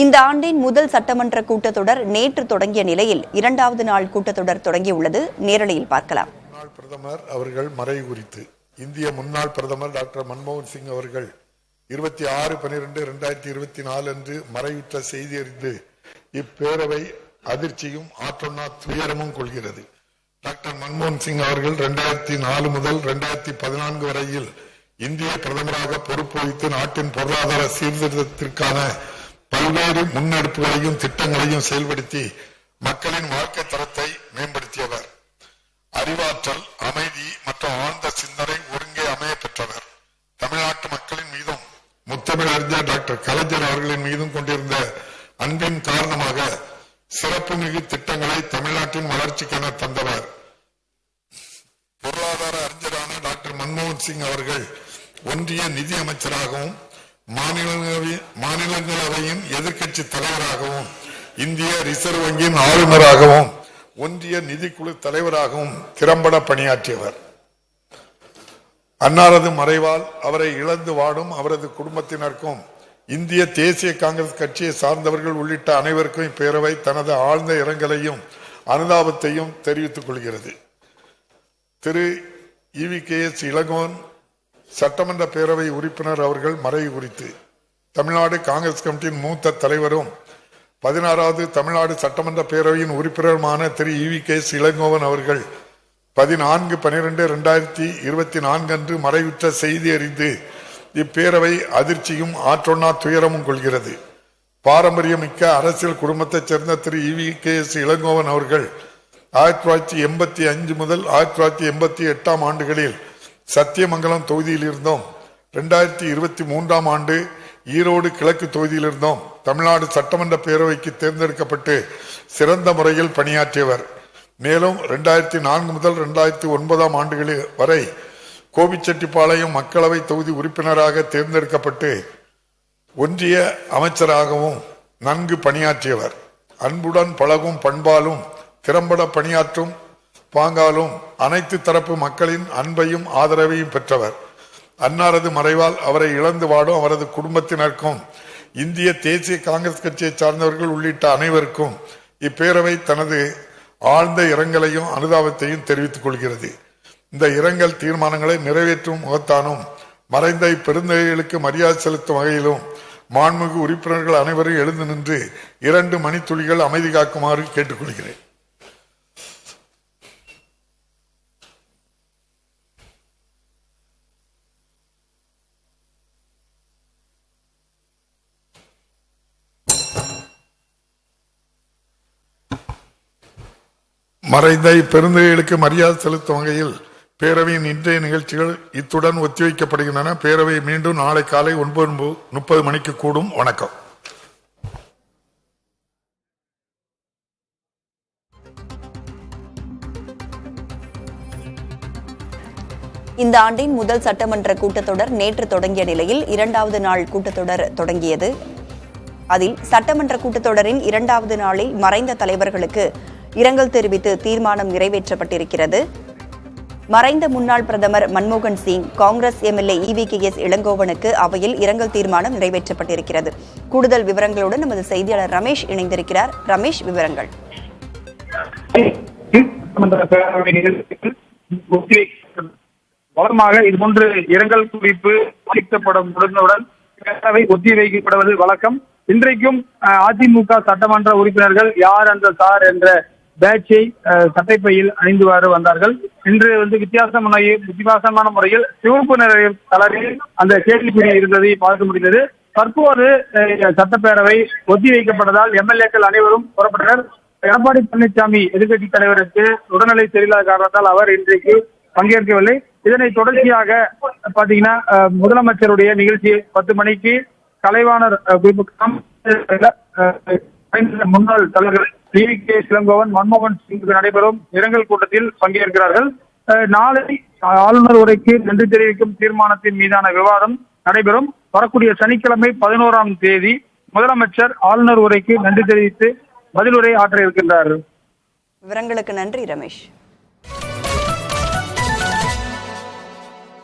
இந்த ஆண்டின் முதல் சட்டமன்ற கூட்டத்தொடர் நேற்று தொடங்கிய நிலையில் இரண்டாவது நாள் கூட்டத்தொடர் தொடங்கியுள்ளது. நேரலையில் பார்க்கலாம். முன்னாள் பிரதமர் அவர்கள் மறைவு குறித்து இந்திய முன்னாள் பிரதமர் டாக்டர் மன்மோகன் சிங் அவர்கள் 26/12/2024 அன்று மறைவுற்ற செய்தி அறிந்து இப்பேரவை அதிர்ச்சியும் ஆற்றொன்னா துயரமும் கொள்கிறது. டாக்டர் மன்மோகன் சிங் அவர்கள் 2004 முதல் 2014 வரையில் இந்திய பிரதமராக பொறுப்பு வகித்து நாட்டின் பொருளாதார சீர்திருத்தத்திற்கான பல்வேறு முன்னெடுப்புகளையும் திட்டங்களையும் செயல்படுத்தி மக்களின் வாழ்க்கை தரத்தை மேம்படுத்தியவர். அறிவாற்றல், அமைதி மற்றும் ஆழ்ந்த சிந்தனை ஒருங்கே அமைய பெற்றவர். தமிழ்நாட்டு மக்களின் மீதும் முத்தமிழறிஞர் டாக்டர் கலைஞர் அவர்களின் மீதும் கொண்டிருந்த அன்பின் காரணமாக சிறப்பு மிகு திட்டங்களை தமிழ்நாட்டின் வளர்ச்சிக்கென தந்தவர். பொருளாதார அறிஞரான டாக்டர் மன்மோகன் சிங் அவர்கள் ஒன்றிய நிதி அமைச்சராகவும் மாநிலங்களவையின் எதிர்க்கட்சி தலைவராகவும் இந்திய ரிசர்வ் வங்கியின் ஆளுநராகவும் ஒன்றிய நிதிக்குழு தலைவராகவும் திறம்பட பணியாற்றியவர். அன்னாரது மறைவால் அவரை இழந்து வாடும் அவரது குடும்பத்தினருக்கும் இந்திய தேசிய காங்கிரஸ் கட்சியை சார்ந்தவர்கள் உள்ளிட்ட அனைவருக்கும் இப்பேரவை தனது ஆழ்ந்த இரங்கலையும் அனுதாபத்தையும் தெரிவித்துக் கொள்கிறது. திரு EVKS இளங்கோவன் சட்டமன்ற பேரவை உறுப்பினர் அவர்கள் மறைவு குறித்து தமிழ்நாடு காங்கிரஸ் கமிட்டியின் மூத்த தலைவரும் 16வது தமிழ்நாடு சட்டமன்ற பேரவையின் உறுப்பினருமான திரு EVKS இளங்கோவன் அவர்கள் 14/12/2024 அன்று மறைவுற்ற செய்தி அறிந்து இப்பேரவை அதிர்ச்சியும் ஆற்றொன்னா துயரமும் கொள்கிறது. பாரம்பரியமிக்க அரசியல் குடும்பத்தைச் சேர்ந்த திரு EVKS இளங்கோவன் அவர்கள் 1985 முதல் 1988 ஆண்டுகளில் சத்தியமங்கலம் தொகுதியில் இருந்தோம். 2023 ஆண்டு ஈரோடு கிழக்கு தொகுதியில் இருந்தோம். தமிழ்நாடு சட்டமன்ற பேரவைக்கு தேர்ந்தெடுக்கப்பட்டு சிறந்த முறையில் பணியாற்றியவர். மேலும் 2004 முதல் 2009 ஆண்டுகளில் வரை கோபிச்செட்டிப்பாளையம் மக்களவை தொகுதி உறுப்பினராக தேர்ந்தெடுக்கப்பட்டு ஒன்றிய அமைச்சராகவும் நன்கு பணியாற்றியவர். அன்புடன் பழகும் பண்பாலும் திறம்பட பணியாற்றும் பாங்காலும் அனைத்து தரப்பு மக்களின் அன்பையும் ஆதரவையும் பெற்றவர். அன்னாரது மறைவால் அவரை இழந்து வாடும் அவரது குடும்பத்தினருக்கும் இந்திய தேசிய காங்கிரஸ் கட்சியை சார்ந்தவர்கள் உள்ளிட்ட அனைவருக்கும் இப்பேரவை தனது ஆழ்ந்த இரங்கலையும் அனுதாபத்தையும் தெரிவித்துக் கொள்கிறது. இந்த இரங்கல் தீர்மானங்களை நிறைவேற்றும் முகத்தானும் மறைந்த இப்பெருந்தகைகளுக்கு மரியாதை செலுத்தும் வகையிலும் மாண்புமிகு உறுப்பினர்கள் அனைவரும் எழுந்து நின்று 2 மணித்துளிகள் அமைதி காக்குமாறு கேட்டுக்கொள்கிறேன். மறைந்த இப்பெருந்தகைகளுக்கு மரியாதை செலுத்தும் வகையில் பேரவையின் இன்றைய நிகழ்ச்சிகள் இத்துடன் ஒத்திவைக்கப்படுகின்றன. பேரவை மீண்டும் நாளை காலை 9:30 மணிக்கு கூடும். வணக்கம். இந்த ஆண்டின் முதல் சட்டமன்ற கூட்டத்தொடர் நேற்று தொடங்கிய நிலையில் இரண்டாவது நாள் கூட்டத்தொடர் தொடங்கியது. அதில் சட்டமன்ற கூட்டத்தொடரின் இரண்டாவது நாளில் மறைந்த தலைவர்களுக்கு இரங்கல் தெரிவித்து தீர்மானம் நிறைவேற்றப்பட்டிருக்கிறது. மறைந்த முன்னாள் பிரதமர் மன்மோகன் சிங், காங்கிரஸ் MLA EVKS இளங்கோவனுக்கு அவையில் இரங்கல் தீர்மானம் நிறைவேற்றப்பட்டிருக்கிறது. கூடுதல் விவரங்களுடன் நமது செய்தியாளர் ரமேஷ் இணைந்திருக்கிறார். ரமேஷ், விவரங்கள். வழக்கமாக இதுபோன்று இரங்கல் குறிப்பு அளிக்கப்படும் முடிந்தவுடன் பேரவை ஒத்திவைக்கப்படுவது வழக்கம். இன்றைக்கும் அதிமுக சட்டமன்ற உறுப்பினர்கள் யார் அந்த சார் என்ற பேட்சை சட்டைப்பையில் அணிந்துவாறு வந்தார்கள். இன்று வித்தியாசமான முறையில் சிவப்பு நிற கலரில் அந்த கேள்விக்குறி இருந்ததை பார்க்க முடிந்தது. தற்போது சட்டப்பேரவை ஒத்திவைக்கப்பட்டதால் MLAக்கள் அனைவரும் புறப்பட்டனர். எடப்பாடி பழனிசாமி எதிர்கட்சி தலைவருக்கு உடல்நிலை சரியில்லாத காரணத்தால் அவர் இன்றைக்கு பங்கேற்கவில்லை. இதனை தொடர்ச்சியாக பாத்தீங்கன்னா முதலமைச்சருடைய நிகழ்ச்சி 10 மணிக்கு கலைவாணர் முன்னாள் தலைவர்கள் EVKS இளங்கோவன், மன்மோகன் சிங் நடைபெறும் இரங்கல் கூட்டத்தில் பங்கேற்கிறார்கள். நாளை ஆளுநர் உரைக்கு நன்றி தெரிவிக்கும் தீர்மானத்தின் மீதான விவாதம் நடைபெறும். வரக்கூடிய சனிக்கிழமை 11ஆம் தேதி முதலமைச்சர் ஆளுநர் உரைக்கு நன்றி தெரிவித்து பதிலுரை ஆற்ற இருக்கின்றார். விவரங்களுக்கு நன்றி ரமேஷ்.